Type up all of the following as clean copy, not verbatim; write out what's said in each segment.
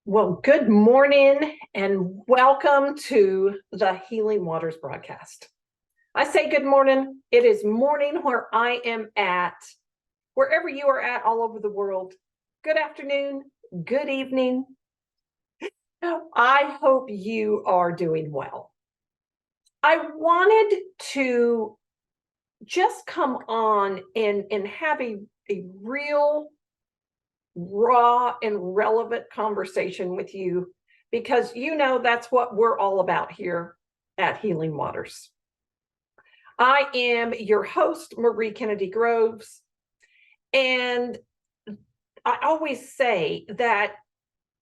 Well, good morning and welcome to the Healing Waters broadcast. I say good morning. It is morning where I am at, wherever you are at all over the world. Good afternoon, good evening. I hope you are doing well. I wanted to just come on and have a real raw and relevant conversation with you because that's what we're all about here at Healing Waters. I am your host, Marie Kennedy Groves, and I always say that,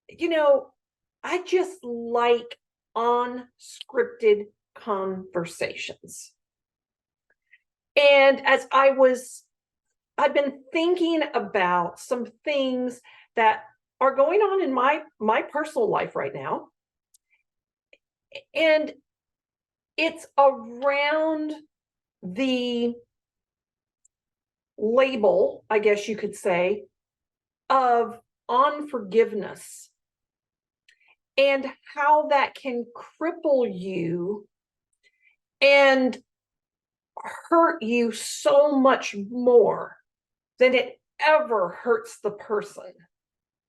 I just like unscripted conversations. And as I've been thinking about some things that are going on in my personal life right now. And it's around the label, I guess you could say, of unforgiveness and how that can cripple you and hurt you so much more than it ever hurts the person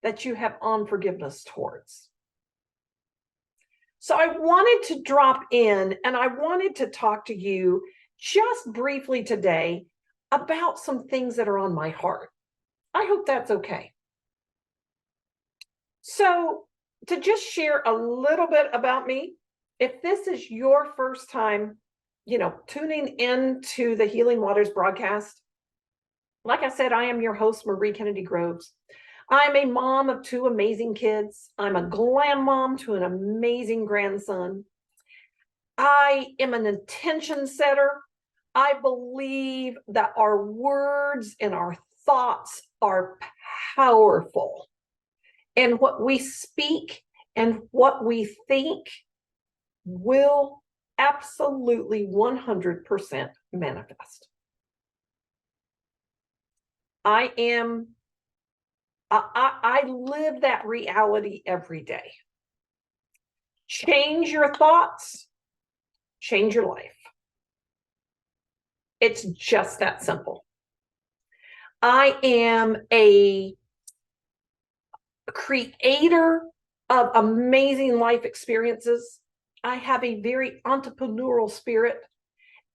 that you have unforgiveness towards. So I wanted to drop in and I wanted to talk to you just briefly today about some things that are on my heart. I hope that's okay. So to just share a little bit about me, if this is your first time, tuning into the Healing Waters broadcast, like I said, I am your host, Marie Kennedy Groves. I'm a mom of two amazing kids. I'm a grandmom to an amazing grandson. I am an intention setter. I believe that our words and our thoughts are powerful. And what we speak and what we think will absolutely 100% manifest. I live that reality every day. Change your thoughts, change your life. It's just that simple. I am a creator of amazing life experiences. I have a very entrepreneurial spirit.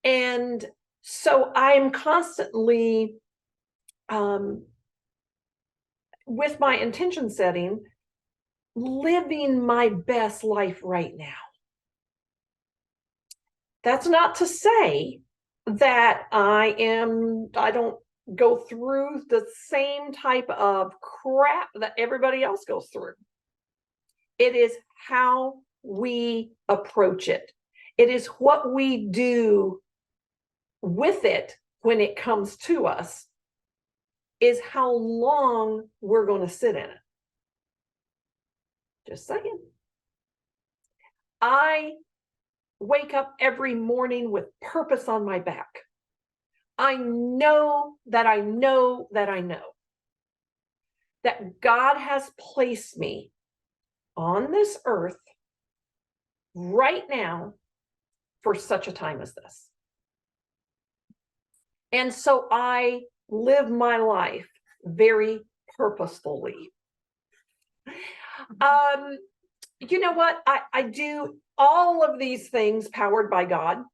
And so I am constantly with my intention setting, living my best life right now. That's not to say that I don't go through the same type of crap that everybody else goes through. It is how we approach it. It is what we do with it when it comes to us is how long we're going to sit in it. Just saying. I wake up every morning with purpose on my back. I know that God has placed me on this earth right now for such a time as this. And so I live my life very purposefully. You know what? I do all of these things powered by God.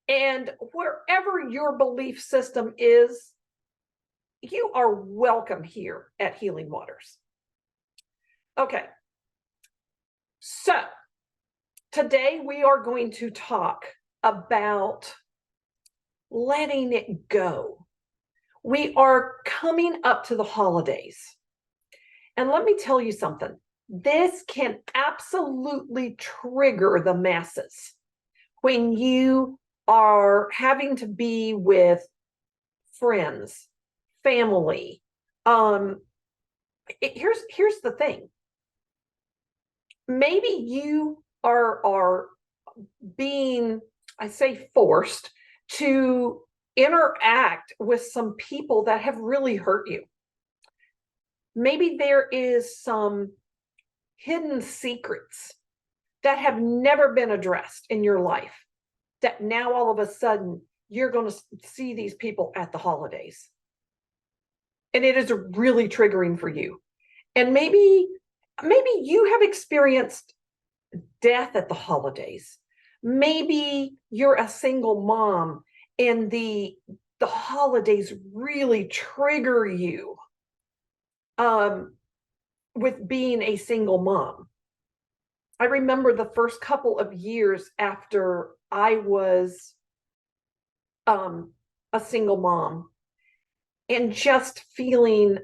And wherever your belief system is, you are welcome here at Healing Waters. Okay. So today we are going to talk about letting it go. We are coming up to the holidays. And let me tell you something. This can absolutely trigger the masses when you are having to be with friends, family. Here's the thing. Maybe you are being, I say, forced to interact with some people that have really hurt you. Maybe there is some hidden secrets that have never been addressed in your life, that now all of a sudden you're going to see these people at the holidays. And it is really triggering for you. And maybe you have experienced death at the holidays. Maybe you're a single mom and the holidays really trigger you with being a single mom. I remember the first couple of years after I was a single mom, and just feeling,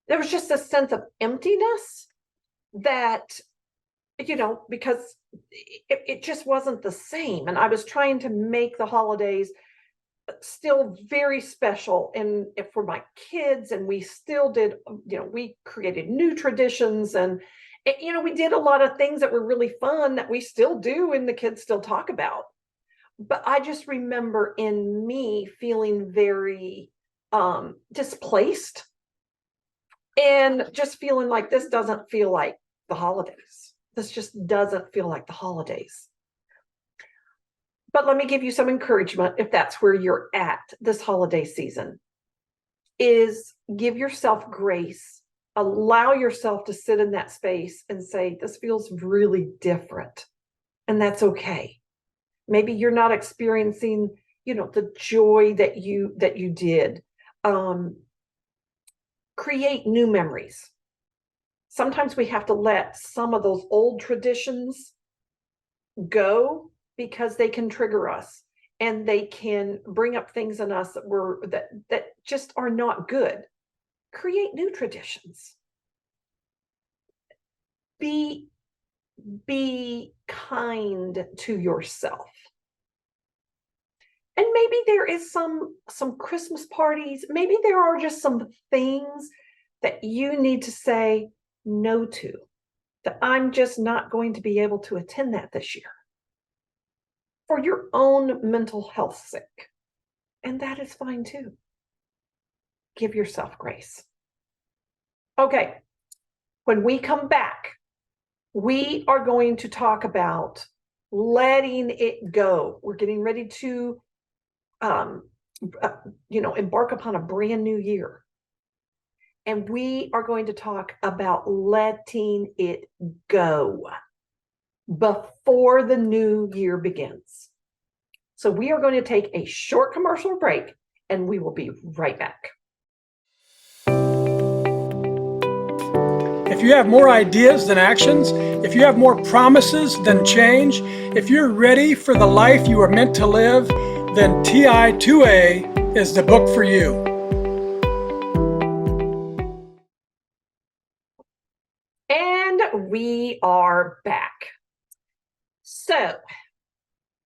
there was just a sense of emptiness that, because it just wasn't the same. And I was trying to make the holidays still very special and for my kids. And we still did, we created new traditions, and, we did a lot of things that were really fun that we still do and the kids still talk about. But I just remember in me feeling very displaced, and just feeling like this doesn't feel like the holidays. This just doesn't feel like the holidays. But let me give you some encouragement if that's where you're at this holiday season, is give yourself grace. Allow yourself to sit in that space and say, this feels really different. And that's okay. Maybe you're not experiencing, the joy that you did. Create new memories. Sometimes we have to let some of those old traditions go because they can trigger us and they can bring up things in us that just are not good. Create new traditions. Be kind to yourself. And maybe there is some Christmas parties. Maybe there are just some things that you need to say no to, that I'm just not going to be able to attend that this year for your own mental health sake. And that is fine too. Give yourself grace. Okay. When we come back, we are going to talk about letting it go. We're getting ready to embark upon a brand new year. And we are going to talk about letting it go before the new year begins. So we are going to take a short commercial break, and we will be right back. If you have more ideas than actions, if you have more promises than change, if you're ready for the life you are meant to live, then TI2A is the book for you. And we are back. So,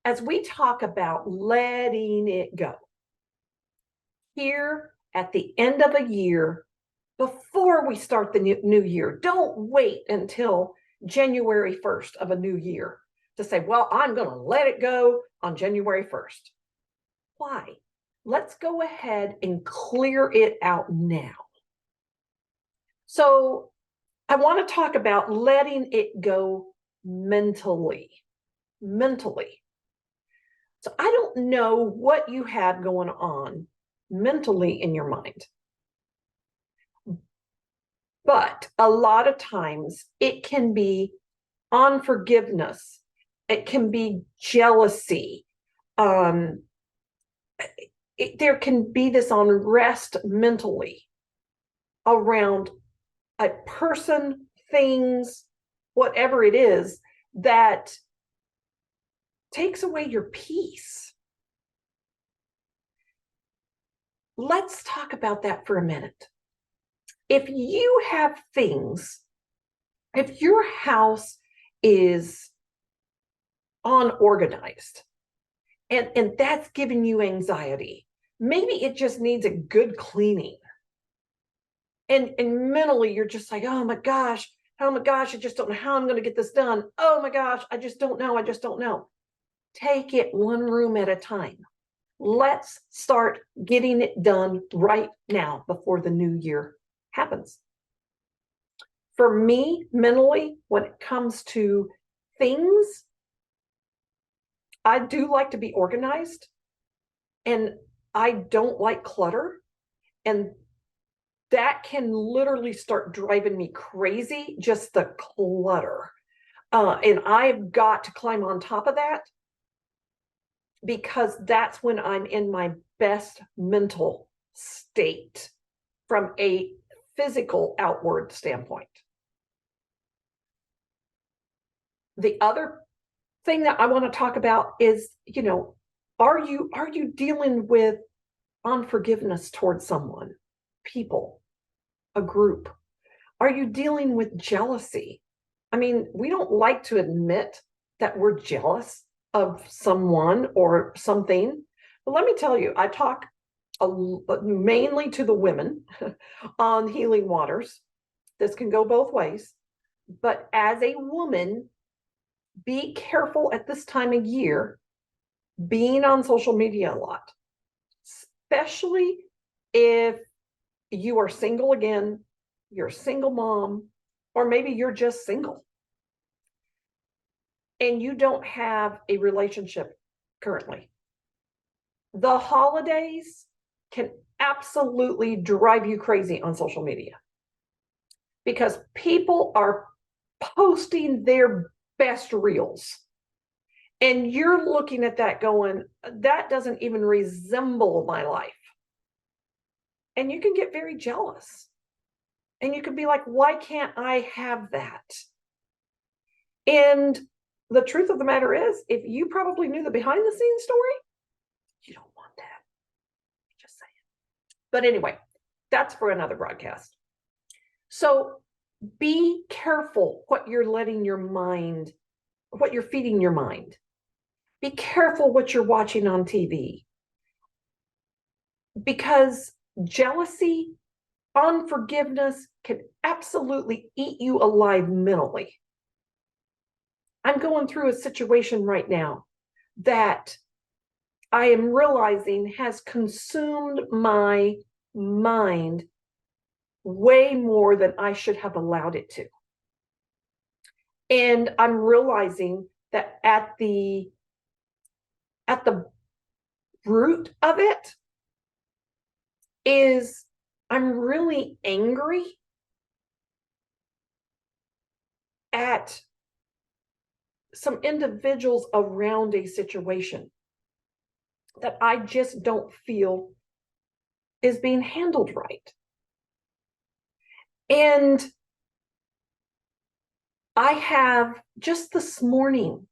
as we talk about letting it go, here at the end of a year, before we start the new year, don't wait until January 1st of a new year to say, well, I'm going to let it go on January 1st. Why? Let's go ahead and clear it out now. So I want to talk about letting it go mentally. So I don't know what you have going on mentally in your mind. But a lot of times it can be unforgiveness. It can be jealousy. There can be this unrest mentally around a person, things, whatever it is that takes away your peace. Let's talk about that for a minute. If you have things, if your house is unorganized and that's giving you anxiety, maybe it just needs a good cleaning. And mentally, you're just like, oh my gosh, I just don't know how I'm going to get this done. Oh my gosh, I just don't know. Take it one room at a time. Let's start getting it done right now before the new year happens. For me, mentally, when it comes to things, I do like to be organized, and I don't like clutter. And that can literally start driving me crazy, just the clutter. And I've got to climb on top of that, because that's when I'm in my best mental state from a physical outward standpoint. The other thing that I want to talk about is, are you dealing with unforgiveness towards someone, people, a group? Are you dealing with jealousy? I mean, we don't like to admit that we're jealous of someone or something. But let me tell you, I talk mainly to the women on Healing Waters. This can go both ways. But as a woman, be careful at this time of year being on social media a lot, especially if you are single again, you're a single mom, or maybe you're just single and you don't have a relationship currently. The holidays can absolutely drive you crazy on social media, because people are posting their best reels. And you're looking at that going, that doesn't even resemble my life. And you can get very jealous. And you could be like, why can't I have that? And the truth of the matter is, if you probably knew the behind the scenes story, you don't want that. Just saying. But anyway, that's for another broadcast. So be careful what you're letting your mind, what you're feeding your mind. Be careful what you're watching on TV, because jealousy, unforgiveness can absolutely eat you alive mentally. I'm going through a situation right now that I am realizing has consumed my mind way more than I should have allowed it to. And I'm realizing that at the root of it is I'm really angry at some individuals around a situation that I just don't feel is being handled right. And I have just this morning,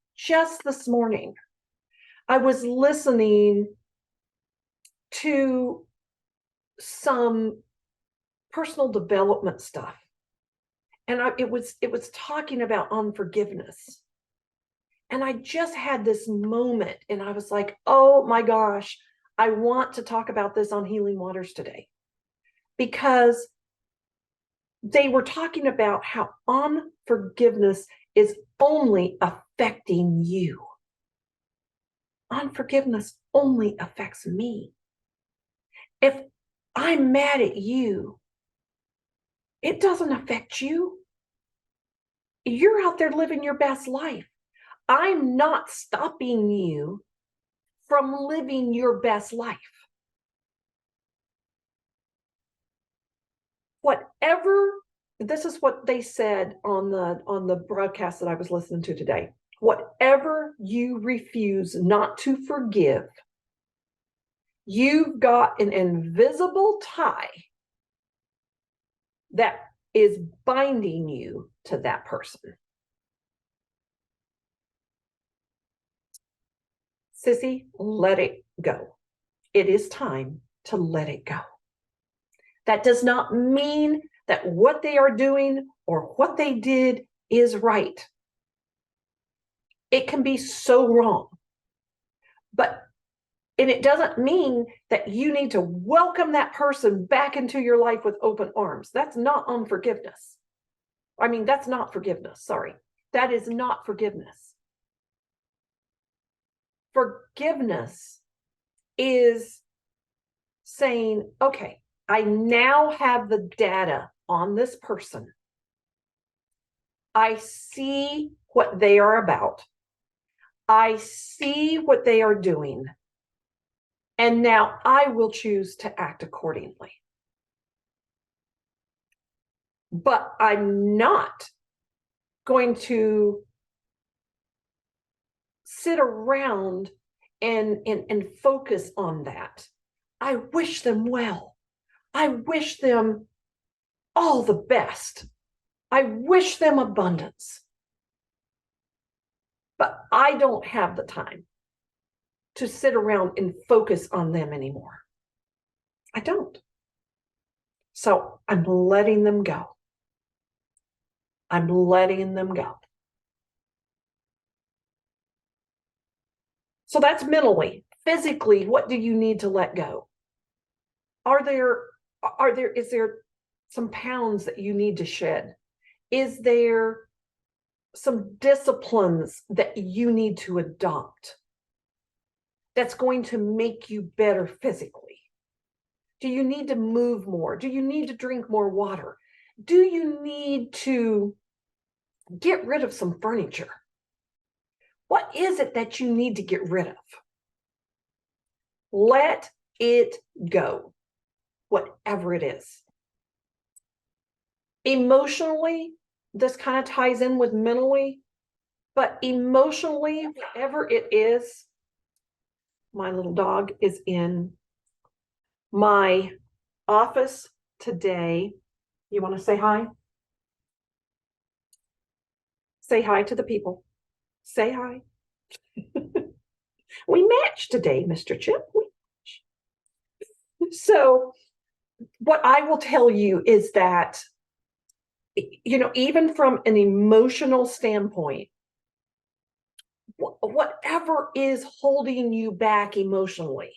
I was listening to some personal development stuff. And it was talking about unforgiveness. And I just had this moment and I was like, oh my gosh, I want to talk about this on Healing Waters today. Because they were talking about how unforgiveness is only affecting you. Unforgiveness only affects me. If I'm mad at you, it doesn't affect you. You're out there living your best life. I'm not stopping you from living your best life. Whatever, this is what they said on the broadcast that I was listening to today. Whatever you refuse not to forgive, you've got an invisible tie that is binding you to that person. Sissy, let it go. It is time to let it go. That does not mean that what they are doing or what they did is right. It can be so wrong. And it doesn't mean that you need to welcome that person back into your life with open arms. That's not unforgiveness. That's not forgiveness. Sorry. That is not forgiveness. Forgiveness is saying, okay, I now have the data on this person. I see what they are about. I see what they are doing. And now I will choose to act accordingly. But I'm not going to sit around and focus on that. I wish them well. I wish them all the best. I wish them abundance. But I don't have the time to sit around and focus on them anymore. I don't. So I'm letting them go. I'm letting them go. So that's mentally. Physically, what do you need to let go? Is there some pounds that you need to shed? Is there some disciplines that you need to adopt that's going to make you better physically? Do you need to move more? Do you need to drink more water? Do you need to get rid of some furniture? What is it that you need to get rid of? Let it go, whatever it is. Emotionally, this kind of ties in with mentally, but emotionally, whatever it is, my little dog is in my office today. You want to say hi? Say hi to the people. Say hi. We match today, Mr. Chip. We match. So what I will tell you is that, even from an emotional standpoint, whatever is holding you back emotionally,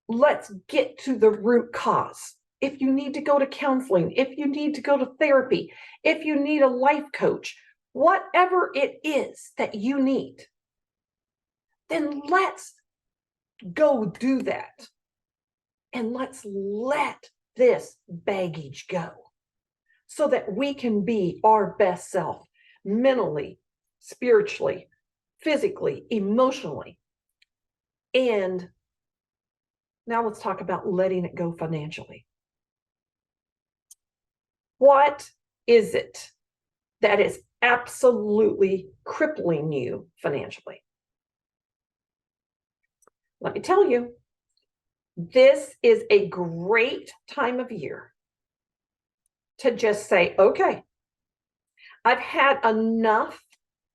let's get to the root cause. If you need to go to counseling, if you need to go to therapy, if you need a life coach, whatever it is that you need, then let's go do that. And let's let this baggage go so that we can be our best self mentally, spiritually, physically, emotionally. And now let's talk about letting it go financially. What is it that is absolutely crippling you financially? Let me tell you, this is a great time of year to just say, okay, I've had enough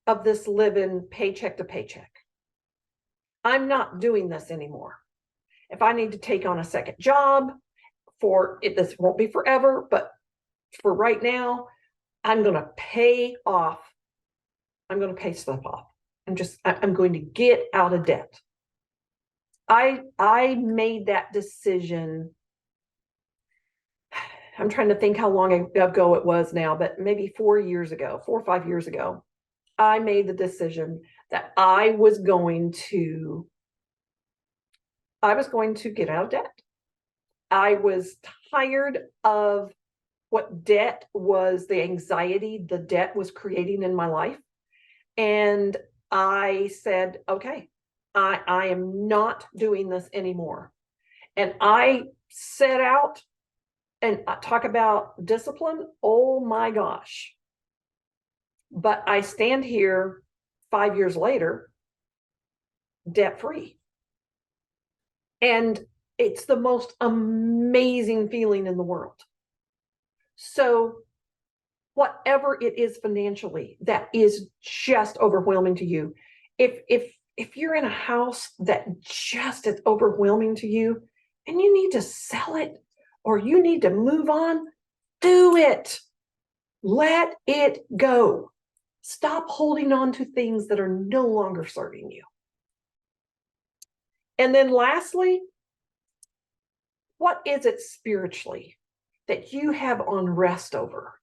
of this living paycheck to paycheck. I'm not doing this anymore. If I need to take on a second job for it, this won't be forever, but for right now, I'm going to pay off. I'm going to pay stuff off. I'm going to get out of debt. I made that decision. I'm trying to think how long ago it was now, but maybe 4 or 5 years ago, I made the decision that I was going to get out of debt. I was tired of what debt was, the anxiety the debt was creating in my life. And I said, okay, I am not doing this anymore. And I set out and talk about discipline. Oh my gosh. But I stand here 5 years later, debt free. And it's the most amazing feeling in the world. So whatever it is financially that is just overwhelming to you, if you're in a house that just is overwhelming to you and you need to sell it or you need to move on, do it. Let it go. Stop holding on to things that are no longer serving you. And then lastly, what is it spiritually that you have unrest over,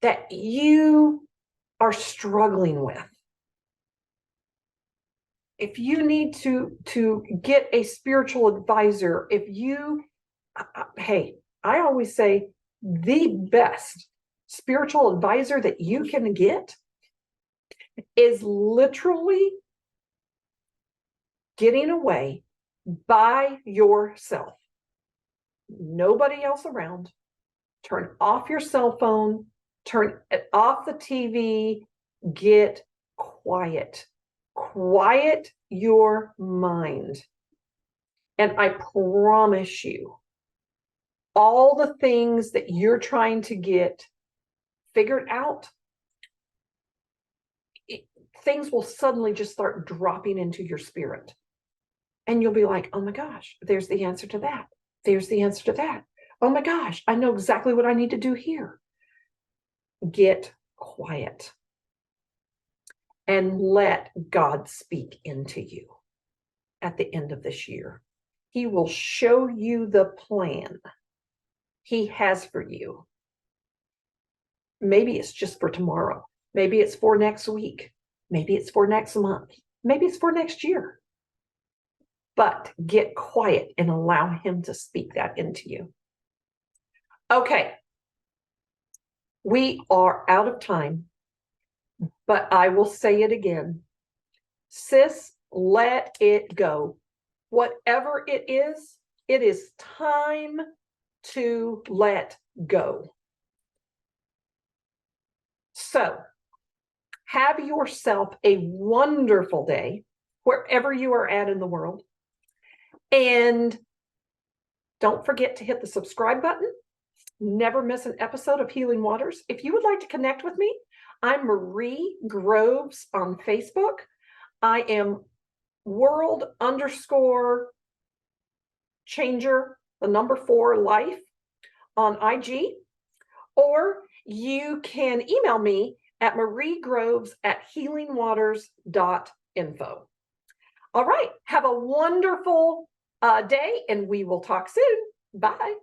that you are struggling with? If you need to get a spiritual advisor, hey, I always say the best spiritual advisor that you can get is literally getting away by yourself. Nobody else around. Turn off your cell phone, turn off the TV, get quiet. Quiet your mind. And I promise you, all the things that you're trying to get figured out, things will suddenly just start dropping into your spirit. And you'll be like, oh my gosh, there's the answer to that. There's the answer to that. Oh my gosh, I know exactly what I need to do here. Get quiet and let God speak into you at the end of this year. He will show you the plan He has for you. Maybe it's just for tomorrow. Maybe it's for next week. Maybe it's for next month. Maybe it's for next year. But get quiet and allow Him to speak that into you. Okay. We are out of time, but I will say it again. Sis, let it go. Whatever it is time to let go. So, have yourself a wonderful day wherever you are at in the world. And don't forget to hit the subscribe button. Never miss an episode of Healing Waters. If you would like to connect with me, I'm Marie Groves on Facebook. I am world_changer, the number 4 life on IG. Or you can email me at mariegroves@healingwaters.info. All right. Have a wonderful day, and we will talk soon. Bye.